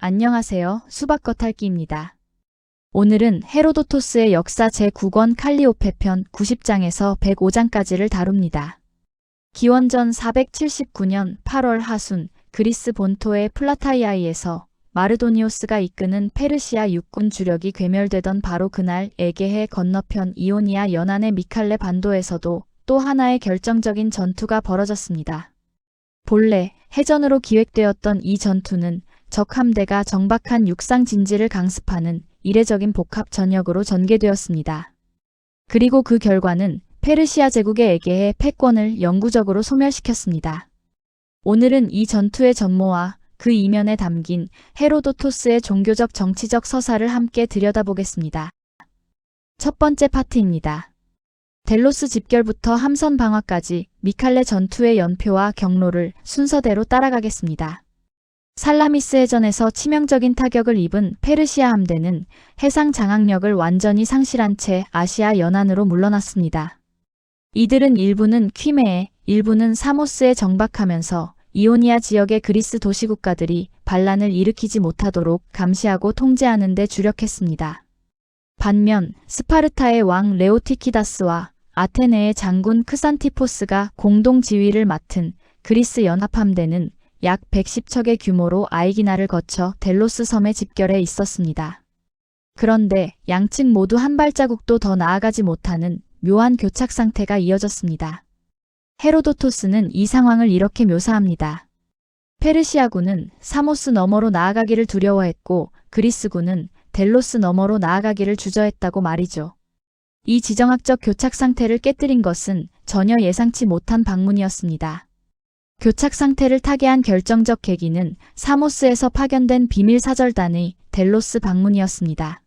안녕하세요. 수박 겉핥기입니다. 오늘은 헤로도토스의 역사 제9권 칼리오페 편 90장에서 105장까지를 다룹니다. 기원전 479년 8월 하순 그리스 본토의 플라타이아이에서 마르도니오스가 이끄는 페르시아 육군 주력이 괴멸되던 바로 그날 에게해 건너편 이오니아 연안의 미칼레 반도에서도 또 하나의 결정적인 전투가 벌어졌습니다. 본래 해전으로 기획되었던 이 전투는 적 함대가 정박한 육상 진지를 강습하는 이례적인 복합 전역으로 전개되었습니다. 그리고 그 결과는 페르시아 제국의 에게해 패권을 영구적으로 소멸시켰습니다. 오늘은 이 전투의 전모와 그 이면에 담긴 헤로도토스의 종교적 정치적 서사를 함께 들여다보겠습니다. 첫 번째 파트입니다. 델로스 집결부터 함선 방어까지 미칼레 전투의 연표와 경로를 순서대로 따라가겠습니다. 살라미스 해전에서 치명적인 타격을 입은 페르시아 함대는 해상 장악력을 완전히 상실한 채 아시아 연안으로 물러났습니다. 이들은 일부는 퀴메에, 일부는 사모스에 정박하면서 이오니아 지역의 그리스 도시국가들이 반란을 일으키지 못하도록 감시하고 통제하는 데 주력했습니다. 반면 스파르타의 왕 레오티키다스와 아테네의 장군 크산티포스가 공동 지휘를 맡은 그리스 연합함대는 약 110척의 규모로 아이기나를 거쳐 델로스 섬에 집결해 있었습니다. 그런데 양측 모두 한 발자국도 더 나아가지 못하는 묘한 교착 상태가 이어졌습니다. 헤로도토스는 이 상황을 이렇게 묘사합니다. 페르시아군은 사모스 너머로 나아가기를 두려워했고 그리스군은 델로스 너머로 나아가기를 주저했다고 말이죠. 이 지정학적 교착 상태를 깨뜨린 것은 전혀 예상치 못한 방문이었습니다. 교착 상태를 타개한 결정적 계기는 사모스에서 파견된 비밀 사절단의 델로스 방문이었습니다.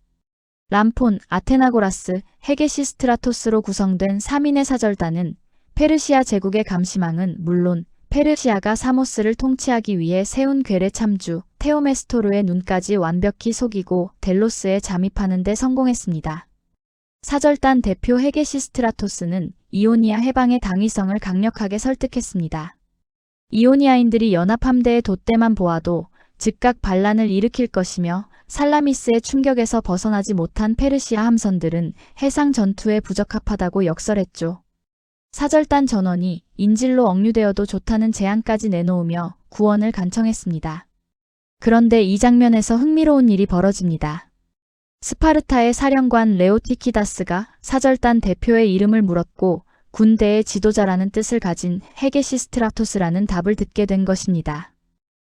람폰, 아테나고라스, 헤게시스트라토스로 구성된 3인의 사절단은 페르시아 제국의 감시망은 물론 페르시아가 사모스를 통치하기 위해 세운 괴뢰 참주 테오메스토르의 눈까지 완벽히 속이고 델로스에 잠입하는 데 성공했습니다. 사절단 대표 헤게시스트라토스는 이오니아 해방의 당위성을 강력하게 설득했습니다. 이오니아인들이 연합함대의 돛대만 보아도 즉각 반란을 일으킬 것이며 살라미스의 충격에서 벗어나지 못한 페르시아 함선들은 해상 전투에 부적합하다고 역설했죠. 사절단 전원이 인질로 억류되어도 좋다는 제안까지 내놓으며 구원을 간청했습니다. 그런데 이 장면에서 흥미로운 일이 벌어집니다. 스파르타의 사령관 레오티키다스가 사절단 대표의 이름을 물었고 군대의 지도자라는 뜻을 가진 헤게시스트라토스라는 답을 듣게 된 것입니다.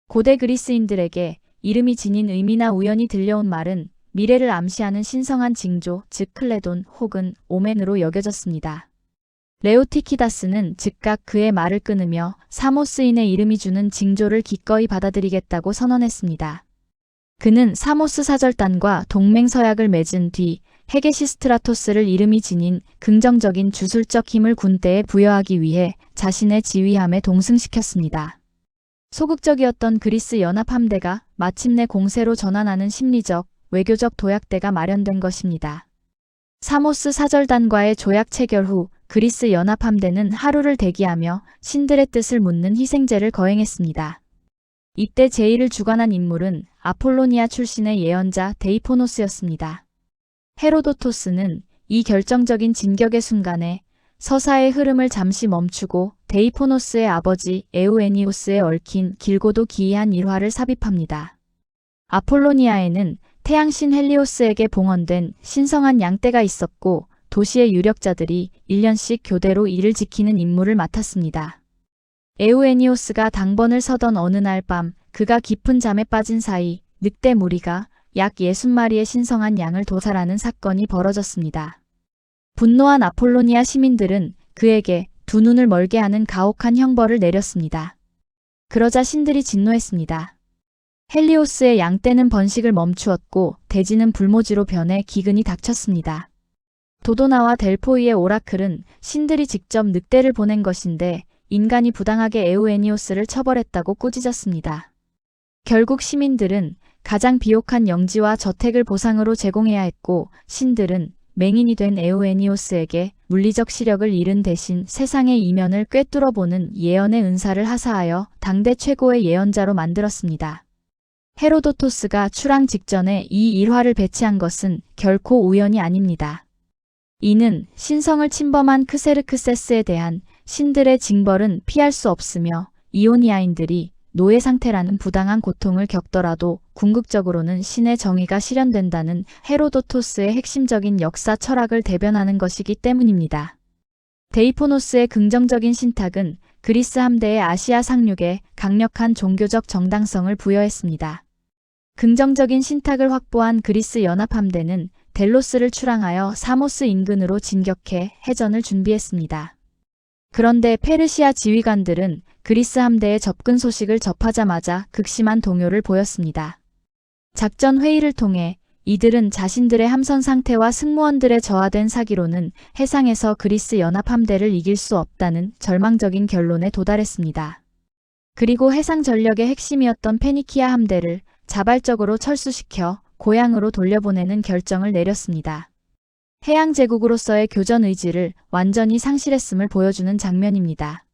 고대 그리스인들에게 이름이 지닌 의미나 우연히 들려온 말은 미래를 암시하는 신성한 징조, 즉 클레돈 혹은 오멘으로 여겨졌습니다. 레오티키다스는 즉각 그의 말을 끊으며 사모스인의 이름이 주는 징조를 기꺼이 받아들이겠다고 선언했습니다. 그는 사모스 사절단과 동맹서약을 맺은 뒤 헤게시스트라토스를 이름이 지닌 긍정적인 주술적 힘을 군대에 부여하기 위해 자신의 지휘함에 동승시켰습니다. 소극적이었던 그리스 연합함대가 마침내 공세로 전환하는 심리적, 외교적 도약대가 마련된 것입니다. 사모스 사절단과의 조약 체결 후 그리스 연합함대는 하루를 대기하며 신들의 뜻을 묻는 희생제를 거행했습니다. 이때 제의를 주관한 인물은 아폴로니아 출신의 예언자 데이포노스였습니다. 헤로도토스는 이 결정적인 진격의 순간에 서사의 흐름을 잠시 멈추고 데이포노스의 아버지 에우에니오스에 얽힌 길고도 기이한 일화를 삽입합니다. 아폴로니아에는 태양신 헬리오스에게 봉헌된 신성한 양떼가 있었고 도시의 유력자들이 1년씩 교대로 이를 지키는 임무를 맡았습니다. 에우에니오스가 당번을 서던 어느 날 밤 그가 깊은 잠에 빠진 사이 늑대 무리가 약 60마리의 신성한 양을 도살하는 사건이 벌어졌습니다. 분노한 아폴로니아 시민들은 그에게 두 눈을 멀게 하는 가혹한 형벌을 내렸습니다. 그러자 신들이 진노했습니다. 헬리오스의 양떼는 번식을 멈추었고 대지는 불모지로 변해 기근이 닥쳤습니다. 도도나와 델포이의 오라클은 신들이 직접 늑대를 보낸 것인데 인간이 부당하게 에우에니오스를 처벌했다고 꾸짖었습니다. 결국 시민들은 가장 비옥한 영지와 저택을 보상으로 제공해야 했고 신들은 맹인이 된 에우에니오스에게 물리적 시력을 잃은 대신 세상의 이면을 꿰뚫어보는 예언의 은사를 하사하여 당대 최고의 예언자로 만들었습니다. 헤로도토스가 출항 직전에 이 일화를 배치한 것은 결코 우연이 아닙니다. 이는 신성을 침범한 크세르크세스에 대한 신들의 징벌은 피할 수 없으며 이오니아인들이 노예 상태라는 부당한 고통을 겪더라도 궁극적으로는 신의 정의가 실현된다는 헤로도토스의 핵심적인 역사 철학을 대변하는 것이기 때문입니다. 데이포노스의 긍정적인 신탁은 그리스 함대의 아시아 상륙에 강력한 종교적 정당성을 부여했습니다. 긍정적인 신탁을 확보한 그리스 연합함대는 델로스를 출항하여 사모스 인근으로 진격해 해전을 준비했습니다. 그런데 페르시아 지휘관들은 그리스 함대의 접근 소식을 접하자마자 극심한 동요를 보였습니다. 작전 회의를 통해 이들은 자신들의 함선 상태와 승무원들의 저하된 사기로는 해상에서 그리스 연합 함대를 이길 수 없다는 절망적인 결론에 도달했습니다. 그리고 해상 전력의 핵심이었던 페니키아 함대를 자발적으로 철수시켜 고향으로 돌려보내는 결정을 내렸습니다. 해양 제국으로서의 교전 의지를 완전히 상실했음을 보여주는 장면입니다.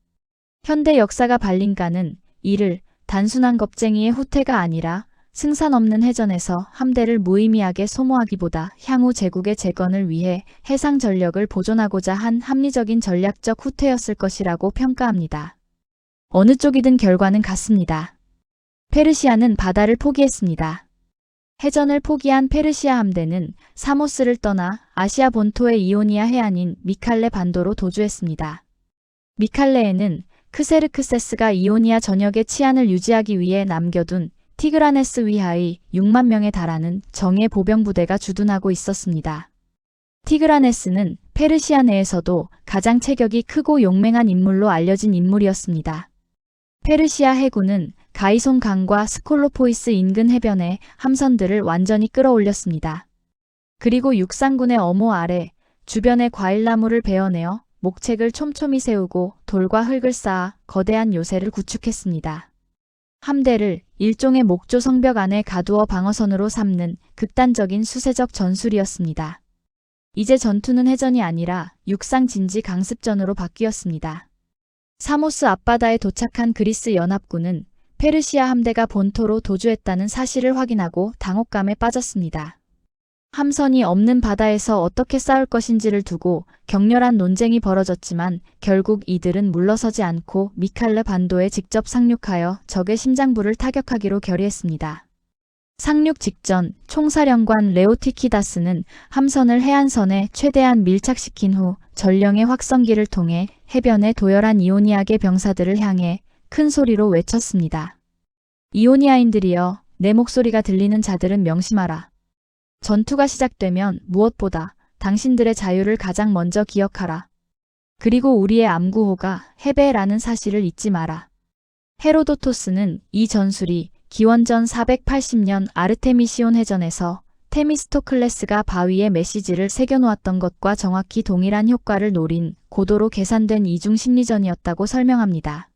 현대 역사가 발린가는 이를 단순한 겁쟁이의 후퇴가 아니라 승산 없는 해전에서 함대를 무의미하게 소모하기보다 향후 제국의 재건을 위해 해상 전력을 보존하고자 한 합리적인 전략적 후퇴였을 것이라고 평가합니다. 어느 쪽이든 결과는 같습니다. 페르시아는 바다를 포기했습니다. 해전을 포기한 페르시아 함대는 사모스를 떠나 아시아 본토의 이오니아 해안인 미칼레 반도로 도주했습니다. 미칼레에는 크세르크세스가 이오니아 전역의 치안을 유지하기 위해 남겨둔 티그라네스 위하의 6만 명에 달하는 정예 보병부대가 주둔하고 있었습니다. 티그라네스는 페르시아 내에서도 가장 체격이 크고 용맹한 인물로 알려진 인물이었습니다. 페르시아 해군은 가이손 강과 스콜로포이스 인근 해변에 함선들을 완전히 끌어올렸습니다. 그리고 육상군의 엄호 아래 주변에 과일나무를 베어내어 목책을 촘촘히 세우고 돌과 흙을 쌓아 거대한 요새를 구축했습니다. 함대를 일종의 목조 성벽 안에 가두어 방어선으로 삼는 극단적인 수세적 전술이었습니다. 이제 전투는 해전이 아니라 육상 진지 강습전으로 바뀌었습니다. 사모스 앞바다에 도착한 그리스 연합군은 페르시아 함대가 본토로 도주했다는 사실을 확인하고 당혹감에 빠졌습니다. 함선이 없는 바다에서 어떻게 싸울 것인지를 두고 격렬한 논쟁이 벌어졌지만 결국 이들은 물러서지 않고 미칼레 반도에 직접 상륙하여 적의 심장부를 타격하기로 결의했습니다. 상륙 직전 총사령관 레오티키다스는 함선을 해안선에 최대한 밀착시킨 후 전령의 확성기를 통해 해변에 도열한 이오니아계 병사들을 향해 큰 소리로 외쳤습니다. 이오니아인들이여, 내 목소리가 들리는 자들은 명심하라. 전투가 시작되면 무엇보다 당신들의 자유를 가장 먼저 기억하라. 그리고 우리의 암구호가 헤베라는 사실을 잊지 마라. 헤로도토스는 이 전술이 기원전 480년 아르테미시온 해전에서 테미스토클레스가 바위에 메시지를 새겨놓았던 것과 정확히 동일한 효과를 노린 고도로 계산된 이중 심리전이었다고 설명합니다.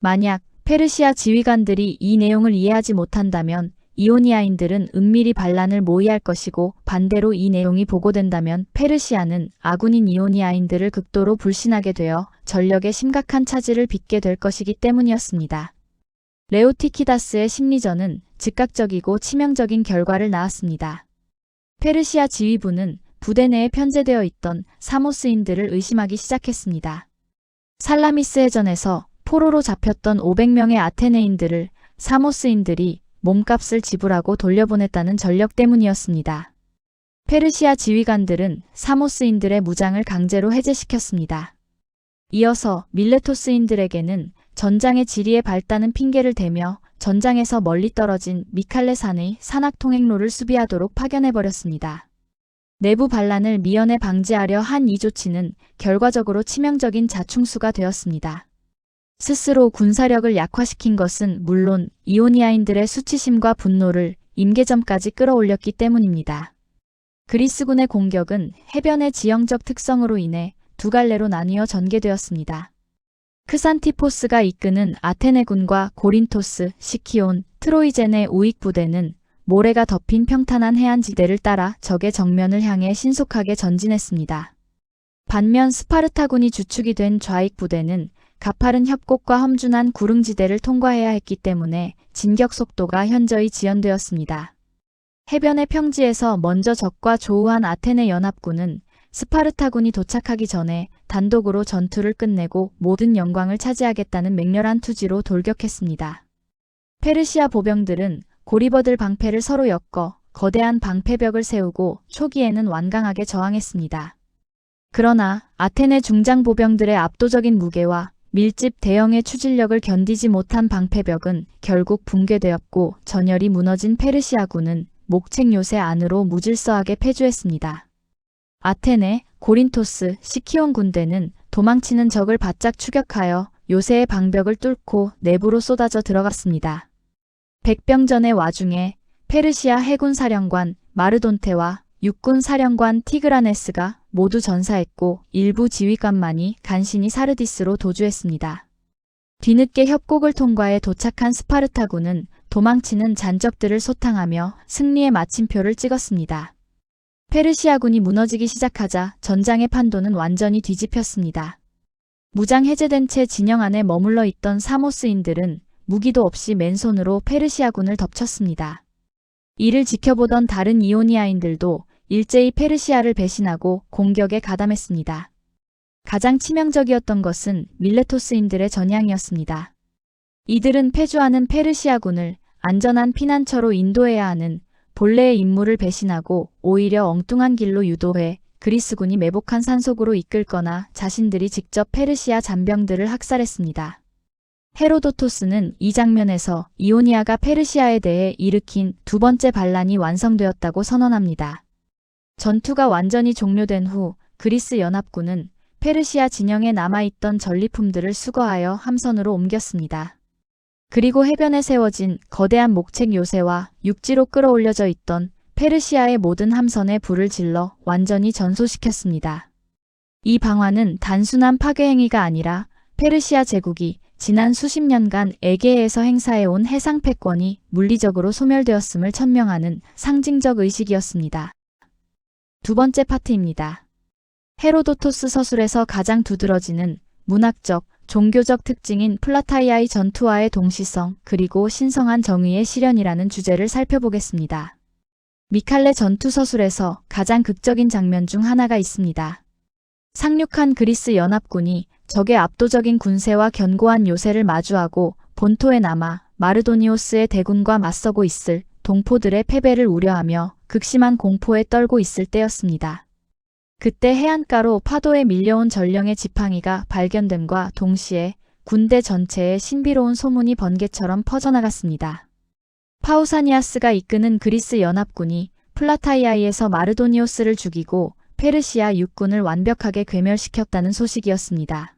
만약 페르시아 지휘관들이 이 내용을 이해하지 못한다면 이오니아인들은 은밀히 반란을 모의할 것이고 반대로 이 내용이 보고된다면 페르시아는 아군인 이오니아인들을 극도로 불신하게 되어 전력에 심각한 차질을 빚게 될 것이기 때문이었습니다. 레오티키다스의 심리전은 즉각적이고 치명적인 결과를 낳았습니다. 페르시아 지휘부는 부대 내에 편제되어 있던 사모스인들을 의심하기 시작했습니다. 살라미스 해전에서 포로로 잡혔던 500명의 아테네인들을 사모스인들이 몸값을 지불하고 돌려보냈다는 전력 때문이었습니다. 페르시아 지휘관들은 사모스인들의 무장을 강제로 해제시켰습니다. 이어서 밀레토스인들에게는 전장의 지리에 밝다는 핑계를 대며 전장에서 멀리 떨어진 미칼레산의 산악 통행로를 수비하도록 파견해버렸습니다. 내부 반란을 미연에 방지하려 한 이 조치는 결과적으로 치명적인 자충수가 되었습니다. 스스로 군사력을 약화시킨 것은 물론 이오니아인들의 수치심과 분노를 임계점까지 끌어올렸기 때문입니다. 그리스군의 공격은 해변의 지형적 특성으로 인해 두 갈래로 나뉘어 전개되었습니다. 크산티포스가 이끄는 아테네군과 고린토스, 시키온, 트로이젠의 우익 부대는 모래가 덮인 평탄한 해안지대를 따라 적의 정면을 향해 신속하게 전진했습니다. 반면 스파르타군이 주축이 된 좌익 부대는 가파른 협곡과 험준한 구릉지대를 통과해야 했기 때문에 진격 속도가 현저히 지연되었습니다. 해변의 평지에서 먼저 적과 조우한 아테네 연합군은 스파르타군이 도착하기 전에 단독으로 전투를 끝내고 모든 영광을 차지하겠다는 맹렬한 투지로 돌격했습니다. 페르시아 보병들은 고리버들 방패를 서로 엮어 거대한 방패벽을 세우고 초기에는 완강하게 저항했습니다. 그러나 아테네 중장 보병들의 압도적인 무게와 밀집 대형의 추진력을 견디지 못한 방패벽은 결국 붕괴되었고 전열이 무너진 페르시아군은 목책 요새 안으로 무질서하게 패주했습니다. 아테네, 고린토스, 시키온 군대는 도망치는 적을 바짝 추격하여 요새의 방벽을 뚫고 내부로 쏟아져 들어갔습니다. 백병전의 와중에 페르시아 해군 사령관 마르돈테와 육군 사령관 티그라네스가 모두 전사했고 일부 지휘관만이 간신히 사르디스로 도주했습니다. 뒤늦게 협곡을 통과해 도착한 스파르타군은 도망치는 잔적들을 소탕하며 승리의 마침표를 찍었습니다. 페르시아군이 무너지기 시작하자 전장의 판도는 완전히 뒤집혔습니다. 무장 해제된 채 진영 안에 머물러 있던 사모스인들은 무기도 없이 맨손으로 페르시아군을 덮쳤습니다. 이를 지켜보던 다른 이오니아인들도 일제히 페르시아를 배신하고 공격에 가담했습니다. 가장 치명적이었던 것은 밀레토스인들의 전향이었습니다. 이들은 패주하는 페르시아군을 안전한 피난처로 인도해야 하는 본래의 임무를 배신하고 오히려 엉뚱한 길로 유도해 그리스군이 매복한 산속으로 이끌거나 자신들이 직접 페르시아 잔병들을 학살했습니다. 헤로도토스는 이 장면에서 이오니아가 페르시아에 대해 일으킨 두 번째 반란이 완성되었다고 선언합니다. 전투가 완전히 종료된 후 그리스 연합군은 페르시아 진영에 남아있던 전리품들을 수거하여 함선으로 옮겼습니다. 그리고 해변에 세워진 거대한 목책 요새와 육지로 끌어올려져 있던 페르시아의 모든 함선에 불을 질러 완전히 전소시켰습니다. 이 방화는 단순한 파괴 행위가 아니라 페르시아 제국이 지난 수십 년간 에게해에서 행사해온 해상 패권이 물리적으로 소멸되었음을 천명하는 상징적 의식이었습니다. 두 번째 파트입니다. 헤로도토스 서술에서 가장 두드러지는 문학적, 종교적 특징인 플라타이아의 전투와의 동시성 그리고 신성한 정의의 실현이라는 주제를 살펴보겠습니다. 미칼레 전투 서술에서 가장 극적인 장면 중 하나가 있습니다. 상륙한 그리스 연합군이 적의 압도적인 군세와 견고한 요새를 마주하고 본토에 남아 마르도니오스의 대군과 맞서고 있을 동포들의 패배를 우려하며 극심한 공포에 떨고 있을 때였습니다. 그때 해안가로 파도에 밀려온 전령의 지팡이가 발견됨과 동시에 군대 전체에 신비로운 소문이 번개처럼 퍼져나갔습니다. 파우사니아스가 이끄는 그리스 연합군이 플라타이아이에서 마르도니오스를 죽이고 페르시아 육군을 완벽하게 괴멸시켰다는 소식이었습니다.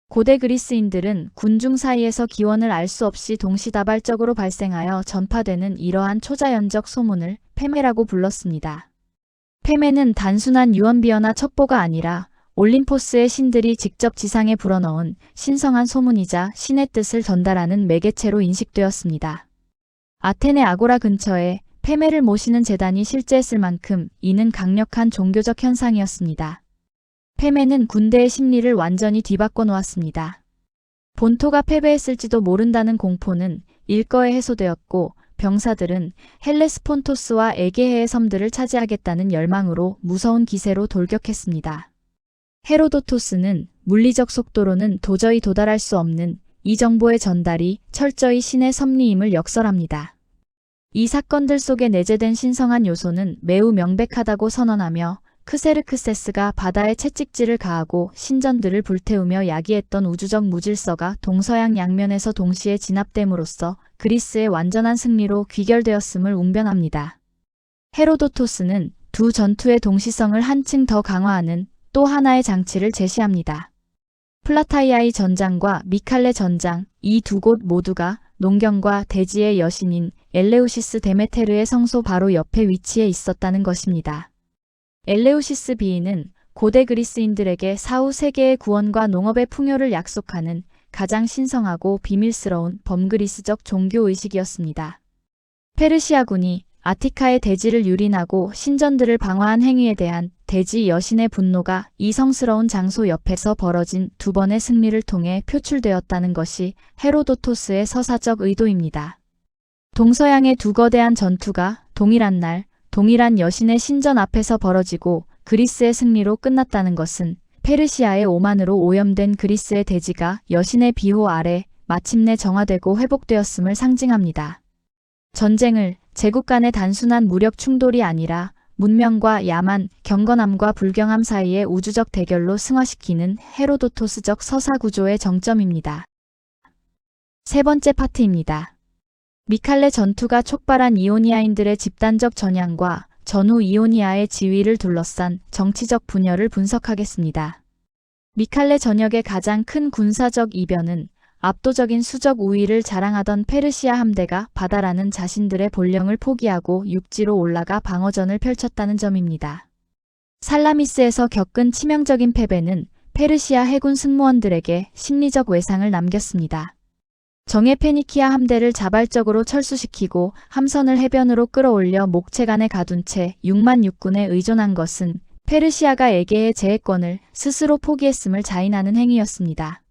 고대 그리스인들은 군중 사이에서 기원을 알 수 없이 동시다발적으로 발생하여 전파되는 이러한 초자연적 소문을 페메라고 불렀습니다. 페메는 단순한 유언비어나 첩보가 아니라 올림포스의 신들이 직접 지상에 불어넣은 신성한 소문이자 신의 뜻을 전달하는 매개체로 인식되었습니다. 아테네 아고라 근처에 페메를 모시는 제단이 실제했을 만큼 이는 강력한 종교적 현상이었습니다. 페메는 군대의 심리를 완전히 뒤바꿔 놓았습니다. 본토가 패배했을지도 모른다는 공포는 일거에 해소되었고 병사들은 헬레스폰토스와 에게해의 섬들을 차지하겠다는 열망으로 무서운 기세로 돌격했습니다. 헤로도토스는 물리적 속도로는 도저히 도달할 수 없는 이 정보의 전달이 철저히 신의 섭리임을 역설합니다. 이 사건들 속에 내재된 신성한 요소는 매우 명백하다고 선언하며 크세르크세스가 바다에 채찍질을 가하고 신전들을 불태우며 야기했던 우주적 무질서가 동서양 양면에서 동시에 진압됨으로써 그리스의 완전한 승리로 귀결되었음을 웅변합니다. 헤로도토스는 두 전투의 동시성을 한층 더 강화하는 또 하나의 장치를 제시합니다. 플라타이아의 전장과 미칼레 전장, 이 두 곳 모두가 농경과 대지의 여신인 엘레우시스 데메테르의 성소 바로 옆에 위치해 있었다는 것입니다. 엘레우시스 비인은 고대 그리스인들에게 사후 세계의 구원과 농업의 풍요를 약속하는 가장 신성하고 비밀스러운 범그리스적 종교의식이었습니다. 페르시아군이 아티카의 대지를 유린하고 신전들을 방어한 행위에 대한 대지 여신의 분노가 이 성스러운 장소 옆에서 벌어진 두 번의 승리를 통해 표출되었다는 것이 헤로도토스의 서사적 의도입니다. 동서양의 두 거대한 전투가 동일한 날, 동일한 여신의 신전 앞에서 벌어지고 그리스의 승리로 끝났다는 것은 페르시아의 오만으로 오염된 그리스의 대지가 여신의 비호 아래 마침내 정화되고 회복되었음을 상징합니다. 전쟁을 제국 간의 단순한 무력 충돌이 아니라 문명과 야만, 경건함과 불경함 사이의 우주적 대결로 승화시키는 헤로도토스적 서사 구조의 정점입니다. 세 번째 파트입니다. 미칼레 전투가 촉발한 이오니아인들의 집단적 전향과 전후 이오니아의 지위를 둘러싼 정치적 분열을 분석하겠습니다. 미칼레 전역의 가장 큰 군사적 이변은 압도적인 수적 우위를 자랑하던 페르시아 함대가 바다라는 자신들의 본령을 포기하고 육지로 올라가 방어전을 펼쳤다는 점입니다. 살라미스에서 겪은 치명적인 패배는 페르시아 해군 승무원들에게 심리적 외상을 남겼습니다. 정예 페니키아 함대를 자발적으로 철수시키고 함선을 해변으로 끌어올려 목채간에 가둔 채 6만 육군에 의존한 것은 페르시아가 에게의 제해권을 스스로 포기했음을 자인하는 행위였습니다.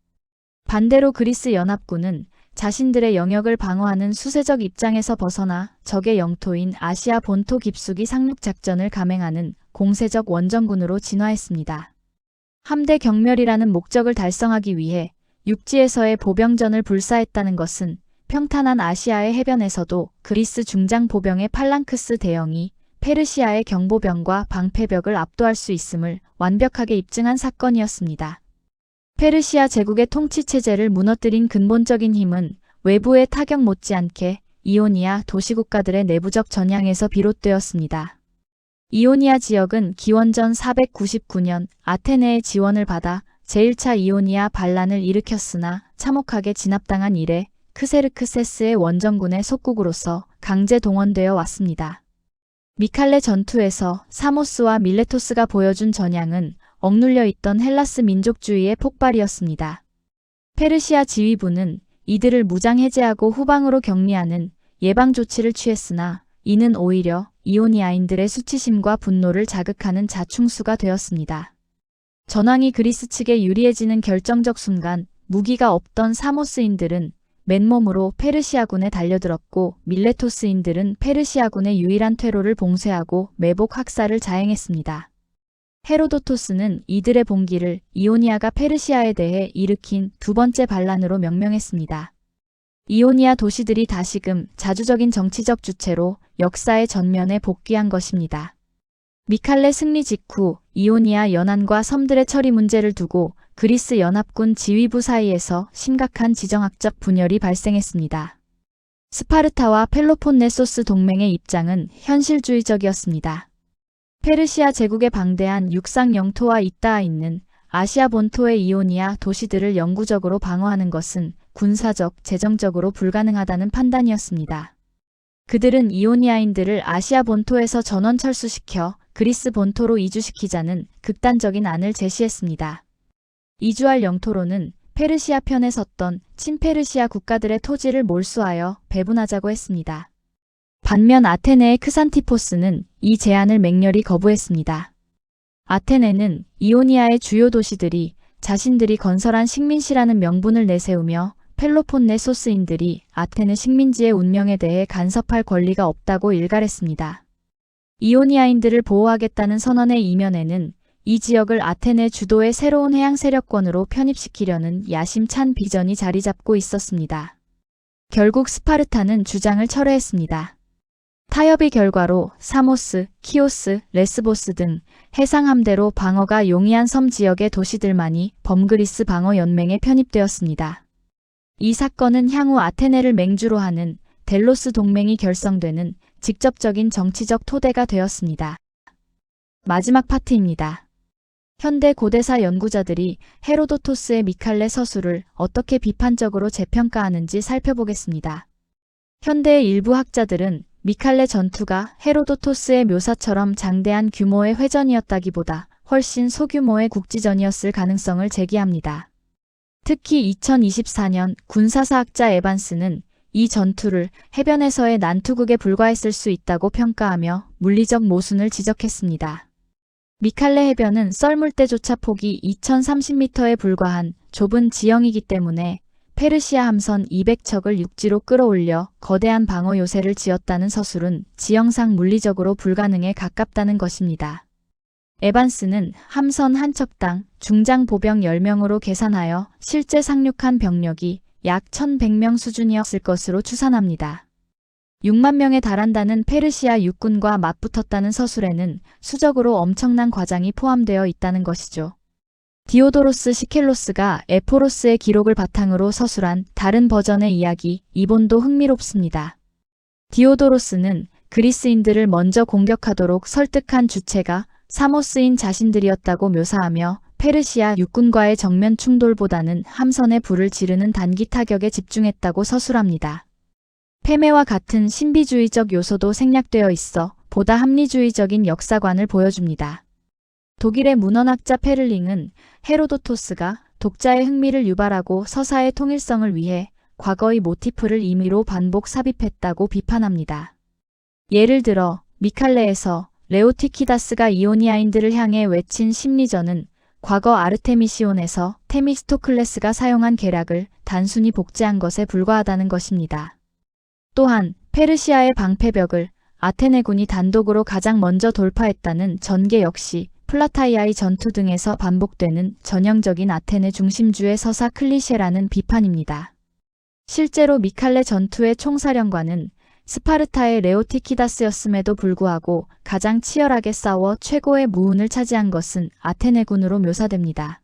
반대로 그리스 연합군은 자신들의 영역을 방어하는 수세적 입장에서 벗어나 적의 영토인 아시아 본토 깊숙이 상륙작전을 감행하는 공세적 원정군으로 진화했습니다. 함대 경멸이라는 목적을 달성하기 위해 육지에서의 보병전을 불사했다는 것은 평탄한 아시아의 해변에서도 그리스 중장 보병의 팔랑크스 대형이 페르시아의 경보병과 방패벽을 압도할 수 있음을 완벽하게 입증한 사건이었습니다. 페르시아 제국의 통치체제를 무너뜨린 근본적인 힘은 외부의 타격 못지않게 이오니아 도시국가들의 내부적 전향에서 비롯되었습니다. 이오니아 지역은 기원전 499년 아테네의 지원을 받아 제1차 이오니아 반란을 일으켰으나 참혹하게 진압당한 이래 크세르크세스의 원정군의 속국으로서 강제 동원되어 왔습니다. 미칼레 전투에서 사모스와 밀레토스가 보여준 전향은 억눌려 있던 헬라스 민족주의의 폭발이었습니다. 페르시아 지휘부는 이들을 무장 해제하고 후방으로 격리하는 예방 조치를 취했으나 이는 오히려 이오니아인들의 수치심과 분노를 자극하는 자충수가 되었습니다. 전황이 그리스 측에 유리해지는 결정적 순간 무기가 없던 사모스인들은 맨몸으로 페르시아군에 달려들었고 밀레토스인들은 페르시아군의 유일한 퇴로를 봉쇄하고 매복 학살을 자행했습니다. 헤로도토스는 이들의 봉기를 이오니아가 페르시아에 대해 일으킨 두 번째 반란으로 명명했습니다. 이오니아 도시들이 다시금 자주적인 정치적 주체로 역사의 전면에 복귀한 것입니다. 미칼레 승리 직후 이오니아 연안과 섬들의 처리 문제를 두고 그리스 연합군 지휘부 사이에서 심각한 지정학적 분열이 발생했습니다. 스파르타와 펠로폰네소스 동맹의 입장은 현실주의적이었습니다. 페르시아 제국의 방대한 육상 영토와 잇닿아 있는 아시아 본토의 이오니아 도시들을 영구적으로 방어하는 것은 군사적, 재정적으로 불가능하다는 판단이었습니다. 그들은 이오니아인들을 아시아 본토에서 전원 철수시켜 그리스 본토로 이주시키자는 극단적인 안을 제시했습니다. 이주할 영토로는 페르시아 편에 섰던 친페르시아 국가들의 토지를 몰수하여 배분하자고 했습니다. 반면 아테네의 크산티포스는 이 제안을 맹렬히 거부했습니다. 아테네는 이오니아의 주요 도시들이 자신들이 건설한 식민시라는 명분을 내세우며 펠로폰네소스인들이 아테네 식민지의 운명에 대해 간섭할 권리가 없다고 일갈했습니다. 이오니아인들을 보호하겠다는 선언의 이면에는 이 지역을 아테네 주도의 새로운 해양 세력권으로 편입시키려는 야심찬 비전이 자리 잡고 있었습니다. 결국 스파르타는 주장을 철회했습니다. 타협의 결과로 사모스, 키오스, 레스보스 등 해상함대로 방어가 용이한 섬 지역의 도시들만이 범그리스 방어 연맹에 편입되었습니다. 이 사건은 향후 아테네를 맹주로 하는 델로스 동맹이 결성되는 직접적인 정치적 토대가 되었습니다. 마지막 파트입니다. 현대 고대사 연구자들이 헤로도토스의 미칼레 서술을 어떻게 비판적으로 재평가하는지 살펴보겠습니다. 현대의 일부 학자들은 미칼레 전투가 헤로도토스의 묘사처럼 장대한 규모의 회전이었다기보다 훨씬 소규모의 국지전이었을 가능성을 제기합니다. 특히 2024년 군사사학자 에반스는 이 전투를 해변에서의 난투극에 불과했을 수 있다고 평가하며 물리적 모순을 지적했습니다. 미칼레 해변은 썰물대조차 폭이 2030m에 불과한 좁은 지형이기 때문에 페르시아 함선 200척을 육지로 끌어올려 거대한 방어 요새를 지었다는 서술은 지형상 물리적으로 불가능에 가깝다는 것입니다. 에반스는 함선 한 척당 중장 보병 10명으로 계산하여 실제 상륙한 병력이 약 1100명 수준이었을 것으로 추산합니다. 6만 명에 달한다는 페르시아 육군과 맞붙었다는 서술에는 수적으로 엄청난 과장이 포함되어 있다는 것이죠. 디오도로스 시켈로스가 에포로스의 기록을 바탕으로 서술한 다른 버전의 이야기 이본도 흥미롭습니다. 디오도로스는 그리스인들을 먼저 공격하도록 설득한 주체가 사모스인 자신들이었다고 묘사하며 페르시아 육군과의 정면 충돌보다는 함선에 불을 지르는 단기 타격에 집중했다고 서술합니다. 패매와 같은 신비주의적 요소도 생략되어 있어 보다 합리주의적인 역사관을 보여줍니다. 독일의 문헌학자 페를링은 헤로도토스가 독자의 흥미를 유발하고 서사의 통일성을 위해 과거의 모티프를 임의로 반복 삽입했다고 비판합니다. 예를 들어 미칼레에서 레오티키다스가 이오니아인들을 향해 외친 심리전은 과거 아르테미시온에서 테미스토클레스가 사용한 계략을 단순히 복제한 것에 불과하다는 것입니다. 또한 페르시아의 방패벽을 아테네군이 단독으로 가장 먼저 돌파했다는 전개 역시 플라타이아의 전투 등에서 반복되는 전형적인 아테네 중심주의 서사 클리셰라는 비판입니다. 실제로 미칼레 전투의 총사령관은 스파르타의 레오티키다스였음에도 불구하고 가장 치열하게 싸워 최고의 무운을 차지한 것은 아테네군으로 묘사됩니다.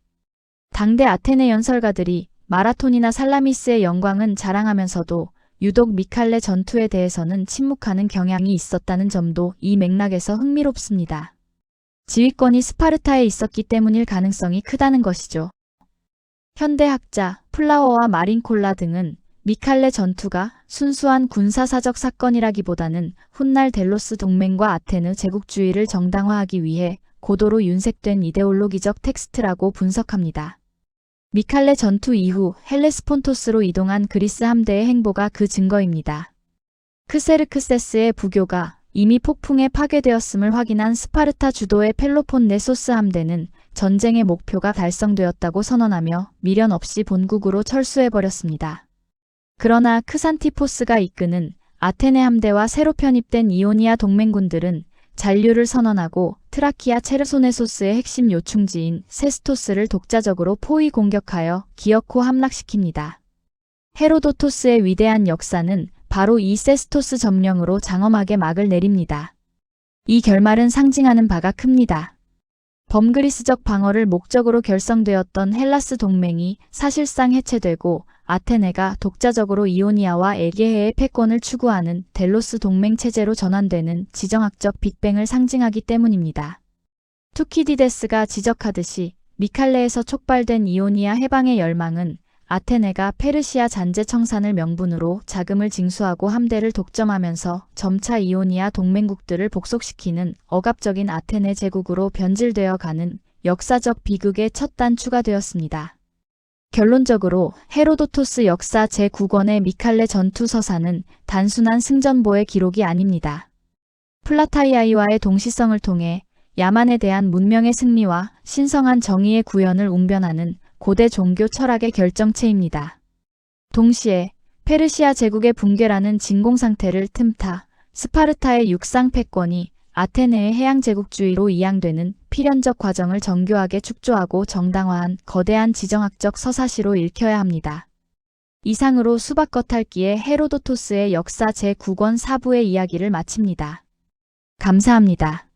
당대 아테네 연설가들이 마라톤이나 살라미스의 영광은 자랑하면서도 유독 미칼레 전투에 대해서는 침묵하는 경향이 있었다는 점도 이 맥락에서 흥미롭습니다. 지휘권이 스파르타에 있었기 때문일 가능성이 크다는 것이죠. 현대학자 플라워와 마린콜라 등은 미칼레 전투가 순수한 군사사적 사건이라기보다는 훗날 델로스 동맹과 아테네 제국주의를 정당화하기 위해 고도로 윤색된 이데올로기적 텍스트라고 분석합니다. 미칼레 전투 이후 헬레스폰토스로 이동한 그리스 함대의 행보가 그 증거입니다. 크세르크세스의 부교가 이미 폭풍에 파괴되었음을 확인한 스파르타 주도의 펠로폰네소스 함대는 전쟁의 목표가 달성되었다고 선언하며 미련 없이 본국으로 철수해버렸습니다. 그러나 크산티포스가 이끄는 아테네 함대와 새로 편입된 이오니아 동맹군들은 잔류를 선언하고 트라키아 체르소네소스의 핵심 요충지인 세스토스를 독자적으로 포위 공격하여 기어코 함락시킵니다. 헤로도토스의 위대한 역사는 바로 이 세스토스 점령으로 장엄하게 막을 내립니다. 이 결말은 상징하는 바가 큽니다. 범그리스적 방어를 목적으로 결성되었던 헬라스 동맹이 사실상 해체되고 아테네가 독자적으로 이오니아와 에게해의 패권을 추구하는 델로스 동맹 체제로 전환되는 지정학적 빅뱅을 상징하기 때문입니다. 투키디데스가 지적하듯이 미칼레에서 촉발된 이오니아 해방의 열망은 아테네가 페르시아 잔재 청산을 명분으로 자금을 징수하고 함대를 독점하면서 점차 이오니아 동맹국들을 복속시키는 억압적인 아테네 제국으로 변질되어 가는 역사적 비극의 첫 단추가 되었습니다. 결론적으로 헤로도토스 역사 제9권의 미칼레 전투 서사는 단순한 승전보의 기록이 아닙니다. 플라타이아이와의 동시성을 통해 야만에 대한 문명의 승리와 신성한 정의의 구현을 웅변하는 고대 종교 철학의 결정체입니다. 동시에 페르시아 제국의 붕괴라는 진공 상태를 틈타 스파르타의 육상 패권이 아테네의 해양 제국주의로 이양되는 필연적 과정을 정교하게 축조하고 정당화한 거대한 지정학적 서사시로 읽혀야 합니다. 이상으로 수박 겉핥기의 헤로도토스의 역사 제9권 4부의 이야기를 마칩니다. 감사합니다.